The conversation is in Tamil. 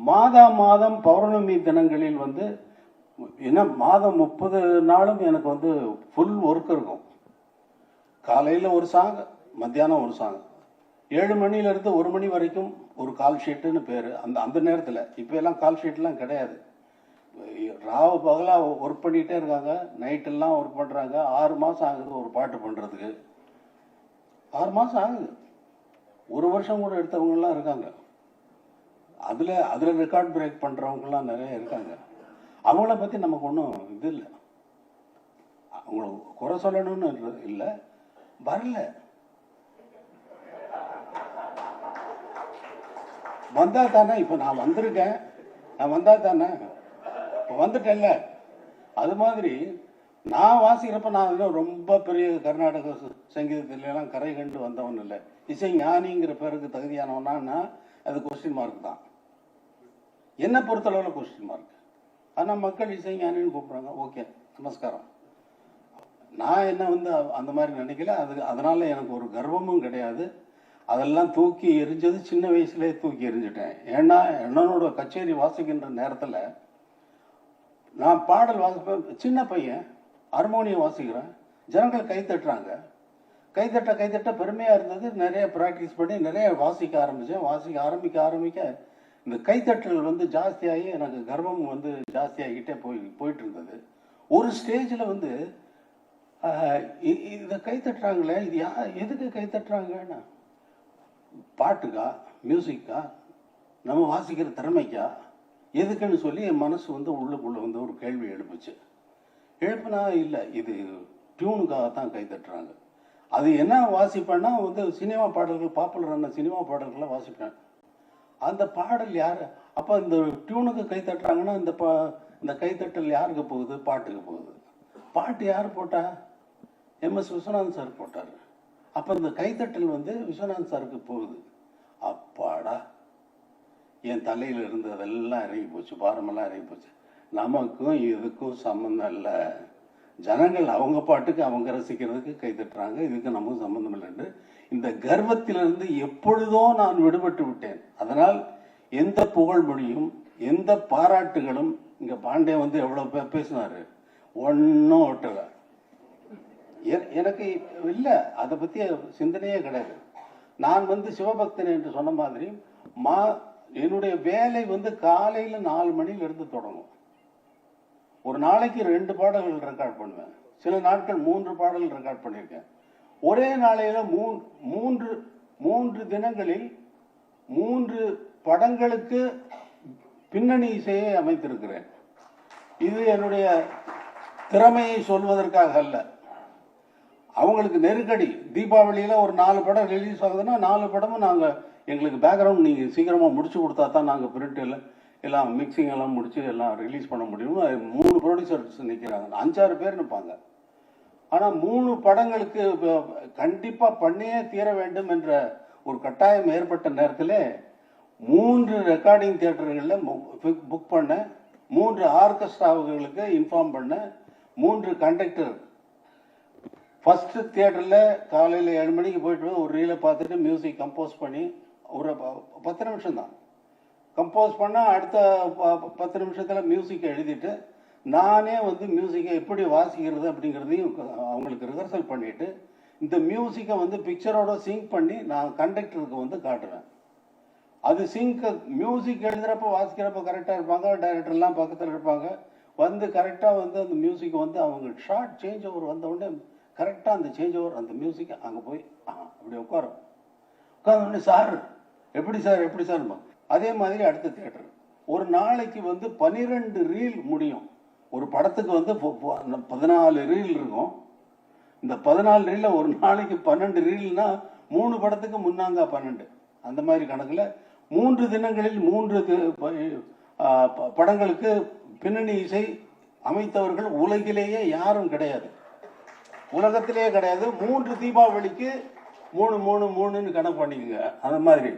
மாதம் பௌர்ணமி தினங்களில் வந்து என்ன மாதம் 30 நாளும் எனக்கு வந்து ஃபுல் ஒர்க் இருக்கும். காலையில் ஒரு சாங், மத்தியானம் ஒரு சாங், 7 மணிலேருந்து 1 மணி வரைக்கும் ஒரு கால் ஷீட்டுன்னு பேர். அந்த நேரத்தில் இப்போ எல்லாம் கால் ஷீட்லாம் கிடையாது. ராவு பகலாக ஒர்க் பண்ணிகிட்டே இருக்காங்க, நைட்டெல்லாம் ஒர்க் பண்ணுறாங்க. 6 மாதம் ஆகுது ஒரு பாட்டு பண்ணுறதுக்கு. 6 மாதம் ஆகுது. 1 வருஷம் கூட எடுத்தவங்கலாம் இருக்காங்க. அதில் ரெக்கார்ட் பிரேக் பண்ணுறவங்கலாம் நிறைய இருக்காங்க. அவங்கள பற்றி நமக்கு ஒன்றும் இது இல்லை, அவங்கள குறை சொல்லணும்னு இல்லை. வரல, வந்தா தானே. இப்போ நான் வந்திருக்கேன், நான் வந்தா தானே, இப்போ வந்துட்டேன்ல. அது மாதிரி நான் வாசிக்கிறப்ப நான் இன்னும் ரொம்ப பெரிய கர்நாடக சங்கீதத்திலாம் கரை கண்டு வந்தவன் இல்லை. இசை ஞானிங்கிற பேருக்கு தகுதியானவனா அது கொஸ்டின் மார்க் தான். என்னை பொறுத்தளவில் கொஸ்டின் மார்க். ஆனால் மக்கள் இசை ஞானின்னு கூப்பிட்றாங்க. ஓகே, நமஸ்காரம். நான் என்ன வந்து அந்த மாதிரி நினைக்கல. அதனால எனக்கு ஒரு கர்வமும் கிடையாது. அதெல்லாம் தூக்கி எரிஞ்சது சின்ன வயசுலேயே தூக்கி எரிஞ்சிட்டேன். ஏன்னா என்னோட கச்சேரி வாசிக்கின்ற நேரத்தில் நான் பாடல் வாசிப்பேன். சின்ன பையன் ஹார்மோனியம் வாசிக்கிறேன், ஜனங்கள் கை தட்டுறாங்க. கைத்தட்ட பெருமையாக இருந்தது. நிறைய ப்ராக்டிஸ் பண்ணி நிறைய வாசிக்க ஆரம்பித்தேன். ஆரம்பிக்க இந்த கைத்தட்டல் வந்து ஜாஸ்தியாகி எனக்கு கர்வம் வந்து ஜாஸ்தியாகிட்டே போயிட்டு இருந்தது. ஒரு ஸ்டேஜில் வந்து இதை கைத்தட்டுறாங்களே, இது எதுக்கு கைத்தட்டுறாங்கன்னா, பாட்டுக்கா, மியூசிக்கா, நம்ம வாசிக்கிற திறமைக்கா, எதுக்குன்னு சொல்லி என் மனசு வந்து உள்ளுக்குள்ளே வந்து ஒரு கேள்வி எழுப்புனா இல்லை, இது டியூனுக்காக தான் கைத்தட்டுறாங்க. அது என்ன வாசிப்பேன்னா வந்து சினிமா பாடல்கள், பாப்புலரான சினிமா பாடல்களை வாசிப்பேன். அந்த பாடல் யார் அப்போ இந்த டியூனுக்கு கை தட்டுறாங்கன்னா இந்த கைத்தட்டல் யாருக்கு போகுது? பாட்டுக்கு போகுது. பாட்டு யார் போட்டா? MS விஸ்வநாதன் சார் போட்டார். அப்போ இந்த கைத்தட்டல் வந்து விஸ்வநாதன் சாருக்கு போகுது. அப்பாடா, என் தலையில் இருந்ததெல்லாம் இறங்கி போச்சு, பாரமெல்லாம் இறங்கி போச்சு. நமக்கும் இதுக்கும் சம்மந்தம் இல்லை. ஜனங்கள் அவங்க பாட்டுக்கு அவங்க ரசிக்கிறதுக்கு கை தட்டுறாங்க, இதுக்கு நமக்கு சம்மந்தம் இல்லைன்னு இந்த கர்வத்திலிருந்து எப்பொழுதோ நான் விடுபட்டு விட்டேன். அதனால் எந்த புகழ் மொழியும் எந்த பாராட்டுகளும், இங்கே பாண்டே வந்து எவ்வளோ பேசினாரு, ஒன்றும் ஒட்டல. எனக்கு இல்லை, அதை பற்றி சிந்தனையே கிடையாது. நான் வந்து சிவபக்தன் என்று சொன்ன மாதிரி என்னுடைய வேலை வந்து காலையில் 4 மணிலிருந்து தொடங்கும். ஒரு நாளைக்கு 2 பாடல்கள் ரெக்கார்ட் பண்ணுவேன். சில நாட்கள் 3 பாடல்கள் ரெக்கார்ட் பண்ணியிருக்கேன். ஒரே நாளையில் 3 தினங்களில் 3 படங்களுக்கு பின்னணி இசையை அமைத்திருக்கிறேன். இது என்னுடைய திறமையை சொல்வதற்காக அல்ல. அவங்களுக்கு நெருக்கடி. தீபாவளியில் ஒரு 4 படம் ரிலீஸ் ஆகுதுன்னா 4 படமும் எங்களுக்கு பேக்ரவுண்ட் நீங்கள் சீக்கிரமாக முடிச்சு கொடுத்தா தான் நாங்கள் பிரிண்ட் எல்லாம் மிக்சிங் எல்லாம் முடிச்சு எல்லாம் ரிலீஸ் பண்ண முடியும். 3 ப்ரொடியூசர்ஸ் நிற்கிறாங்க, 5-6 பேர் நிற்பாங்க. ஆனால் 3 படங்களுக்கு கண்டிப்பாக பண்ணியே தீர வேண்டும் என்ற ஒரு கட்டாயம் ஏற்பட்ட நேரத்தில் 3 ரெக்கார்டிங் தியேட்டர்களில் புக் பண்ண, 3 ஆர்கெஸ்ட்ராவுகளுக்கு இன்ஃபார்ம் பண்ண, 3 கண்டக்டர். ஃபஸ்ட்டு தியேட்டரில் காலையில் 7 மணிக்கு போயிட்டு ஒரு ரீலை பார்த்துட்டு மியூசிக் கம்போஸ் பண்ணி ஒரு 10 நிமிஷம் தான் கம்போஸ் பண்ணால், அடுத்த 10 நிமிஷத்தில் மியூசிக்கை எழுதிட்டு நானே வந்து மியூசிக்கை எப்படி வாசிக்கிறது அப்படிங்கிறதையும் அவங்களுக்கு ரிஹர்சல் பண்ணிவிட்டு இந்த மியூசிக்கை வந்து பிக்சரோட சிங்க் பண்ணி நான் கண்டக்டருக்கு வந்து காட்டுவேன். அது மியூசிக் எழுதுகிறப்ப வாசிக்கிறப்ப கரெக்டாக இருப்பாங்க, டைரக்டர்லாம் பக்கத்தில் இருப்பாங்க. வந்து கரெக்டாக வந்து அந்த மியூசிக்கை வந்து அவங்க ஷார்ட் சேஞ்ச் ஓவர் வந்தவுடனே கரெக்டாக அந்த சேஞ்ச் ஓவர் அந்த மியூசிக்கை அங்கே போய் அப்படி உட்காந்தோடனே சார் எப்படி சார். அதே மாதிரி அடுத்த தியேட்டர் ஒரு நாளைக்கு வந்து 12 ரீல் முடியும். ஒரு படத்துக்கு வந்து 14 ரீல் இருக்கும். இந்த 14 ரீலில் ஒரு நாளைக்கு 12 ரீல்னா 3 படத்துக்கு முன்னாங்க 12. அந்த மாதிரி கணக்கில் 3 தினங்களில் 3 படங்களுக்கு பின்னணி இசை அமைத்தவர்கள் உலகிலேயே யாரும் கிடையாது, உலகத்திலேயே கிடையாது. 3 தீபாவளிக்கு 3 கணக்கு பண்ணிக்கோங்க. அந்த மாதிரி